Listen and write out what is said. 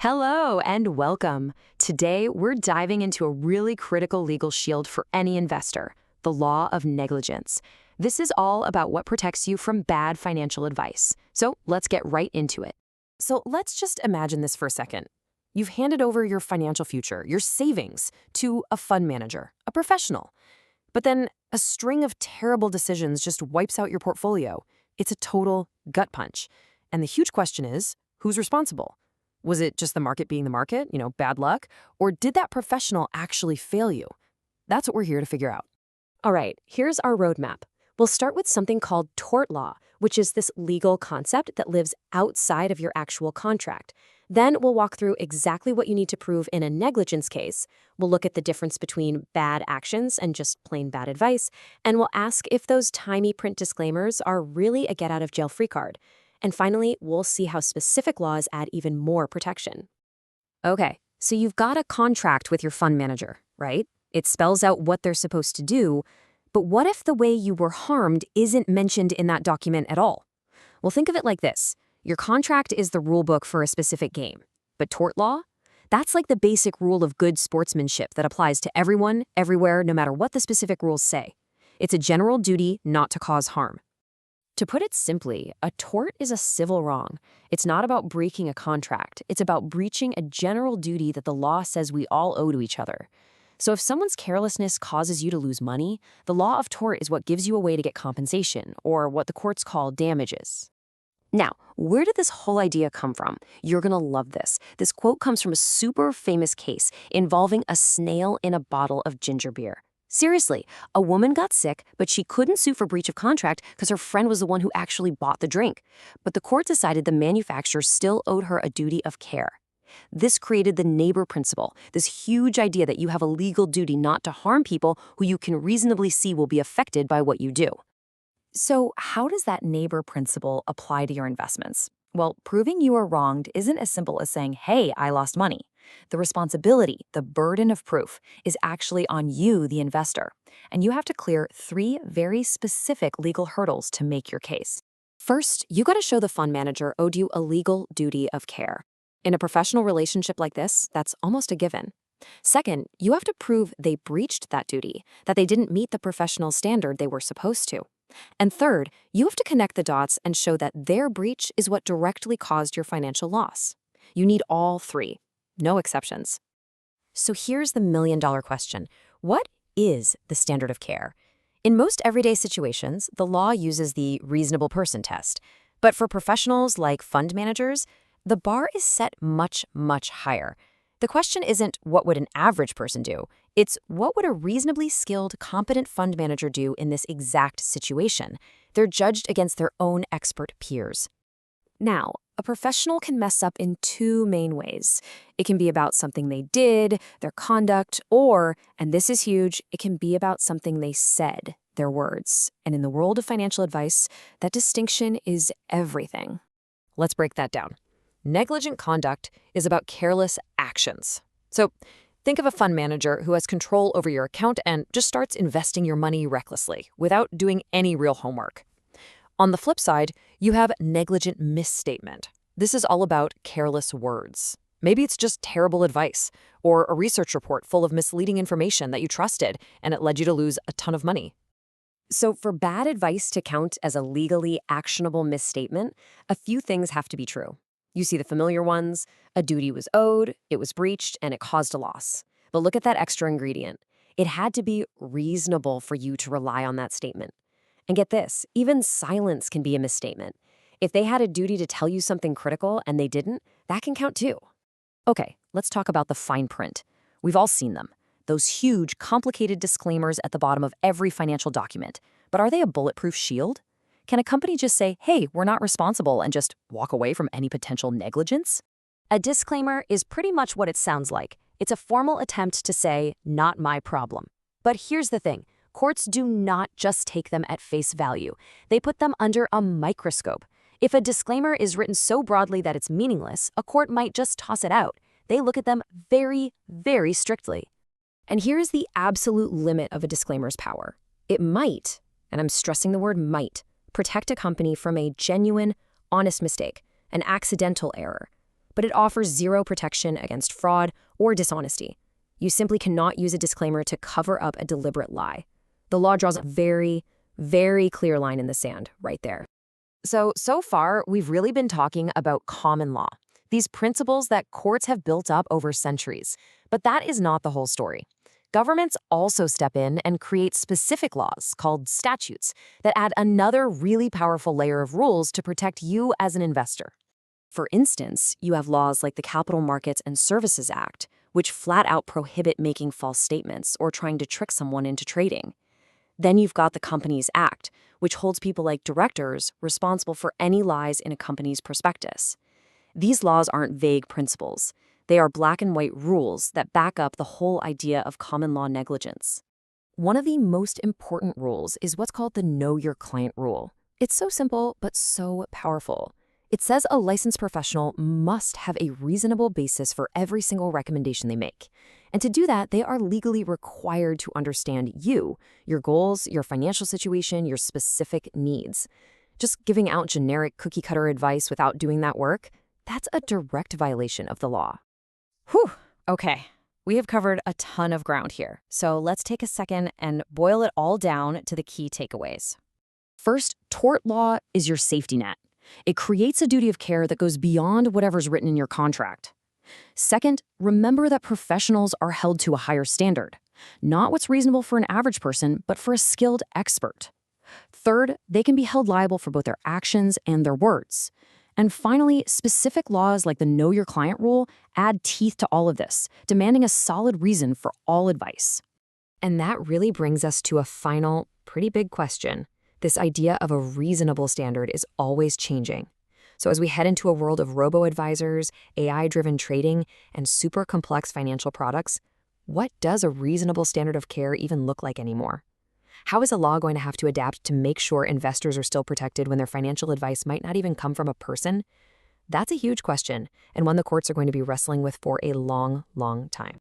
Hello and welcome. Today, we're diving into a really critical legal shield for any investor, the law of negligence. This is all about what protects you from bad financial advice. So let's get right into it. So let's just imagine this for a second. You've handed over your financial future, your savings, to a fund manager, a professional. But then a string of terrible decisions just wipes out your portfolio. It's a total gut punch. And the huge question is, who's responsible? Was it just the market being the market, bad luck? Or did that professional actually fail you? That's what we're here to figure out. All right, here's our roadmap. We'll start with something called tort law, which is this legal concept that lives outside of your actual contract. Then we'll walk through exactly what you need to prove in a negligence case. We'll look at the difference between bad actions and just plain bad advice. And we'll ask if those tiny print disclaimers are really a get-out-of-jail-free card. And finally, we'll see how specific laws add even more protection. Okay, so you've got a contract with your fund manager, right? It spells out what they're supposed to do, but what if the way you were harmed isn't mentioned in that document at all? Well, think of it like this. Your contract is the rule book for a specific game, but tort law? That's like the basic rule of good sportsmanship that applies to everyone, everywhere, no matter what the specific rules say. It's a general duty not to cause harm. To put it simply, a tort is a civil wrong. It's not about breaking a contract. It's about breaching a general duty that the law says we all owe to each other. So if someone's carelessness causes you to lose money, the law of tort is what gives you a way to get compensation, or what the courts call damages. Now, where did this whole idea come from? You're gonna love this. This quote comes from a super famous case involving a snail in a bottle of ginger beer. Seriously, a woman got sick, but she couldn't sue for breach of contract because her friend was the one who actually bought the drink. But the court decided the manufacturer still owed her a duty of care. This created the neighbor principle, this huge idea that you have a legal duty not to harm people who you can reasonably see will be affected by what you do. So how does that neighbor principle apply to your investments? Well, proving you are wronged isn't as simple as saying, hey, I lost money. The responsibility, the burden of proof, is actually on you, the investor. And you have to clear 3 very specific legal hurdles to make your case. First, you got to show the fund manager owed you a legal duty of care. In a professional relationship like this, that's almost a given. Second, you have to prove they breached that duty, that they didn't meet the professional standard they were supposed to. And third, you have to connect the dots and show that their breach is what directly caused your financial loss. You need all 3. No exceptions. So here's the million-dollar question. What is the standard of care? In most everyday situations, the law uses the reasonable person test. But for professionals like fund managers, the bar is set much, much higher. The question isn't what would an average person do? It's what would a reasonably skilled, competent fund manager do in this exact situation? They're judged against their own expert peers. Now, a professional can mess up in 2 main ways. It can be about something they did, their conduct, or, and this is huge, it can be about something they said, their words. And in the world of financial advice, that distinction is everything. Let's break that down. Negligent conduct is about careless actions. So think of a fund manager who has control over your account and just starts investing your money recklessly without doing any real homework. On the flip side, you have negligent misstatement. This is all about careless words. Maybe it's just terrible advice or a research report full of misleading information that you trusted and it led you to lose a ton of money. So for bad advice to count as a legally actionable misstatement, a few things have to be true. You see the familiar ones: a duty was owed, it was breached, and it caused a loss. But look at that extra ingredient. It had to be reasonable for you to rely on that statement. And get this, even silence can be a misstatement. If they had a duty to tell you something critical and they didn't, that can count too. Okay, let's talk about the fine print. We've all seen them. Those huge, complicated disclaimers at the bottom of every financial document. But are they a bulletproof shield? Can a company just say, hey, we're not responsible, and just walk away from any potential negligence? A disclaimer is pretty much what it sounds like. It's a formal attempt to say, not my problem. But here's the thing. Courts do not just take them at face value. They put them under a microscope. If a disclaimer is written so broadly that it's meaningless, a court might just toss it out. They look at them very, very strictly. And here's the absolute limit of a disclaimer's power. It might, and I'm stressing the word might, protect a company from a genuine, honest mistake, an accidental error. but it offers zero protection against fraud or dishonesty. You simply cannot use a disclaimer to cover up a deliberate lie. The law draws a very, very clear line in the sand right there. So far, we've really been talking about common law, these principles that courts have built up over centuries. But that is not the whole story. Governments also step in and create specific laws called statutes that add another really powerful layer of rules to protect you as an investor. For instance, you have laws like the Capital Markets and Services Act, which flat out prohibit making false statements or trying to trick someone into trading. Then you've got the Companies Act, which holds people like directors responsible for any lies in a company's prospectus. These laws aren't vague principles. They are black and white rules that back up the whole idea of common law negligence. One of the most important rules is what's called the Know Your Client rule. It's so simple, but so powerful. It says a licensed professional must have a reasonable basis for every single recommendation they make. And to do that, they are legally required to understand you, your goals, your financial situation, your specific needs. Just giving out generic cookie-cutter advice without doing that work, that's a direct violation of the law. Whew, okay. We have covered a ton of ground here, so let's take a second and boil it all down to the key takeaways. First, tort law is your safety net. It creates a duty of care that goes beyond whatever's written in your contract. Second, remember that professionals are held to a higher standard. Not what's reasonable for an average person, but for a skilled expert. Third, they can be held liable for both their actions and their words. And finally, specific laws like the Know Your Client rule add teeth to all of this, demanding a solid reason for all advice. And that really brings us to a final, pretty big question. This idea of a reasonable standard is always changing. So as we head into a world of robo-advisors, AI-driven trading, and super complex financial products, what does a reasonable standard of care even look like anymore? How is a law going to have to adapt to make sure investors are still protected when their financial advice might not even come from a person? That's a huge question, and one the courts are going to be wrestling with for a long, long time.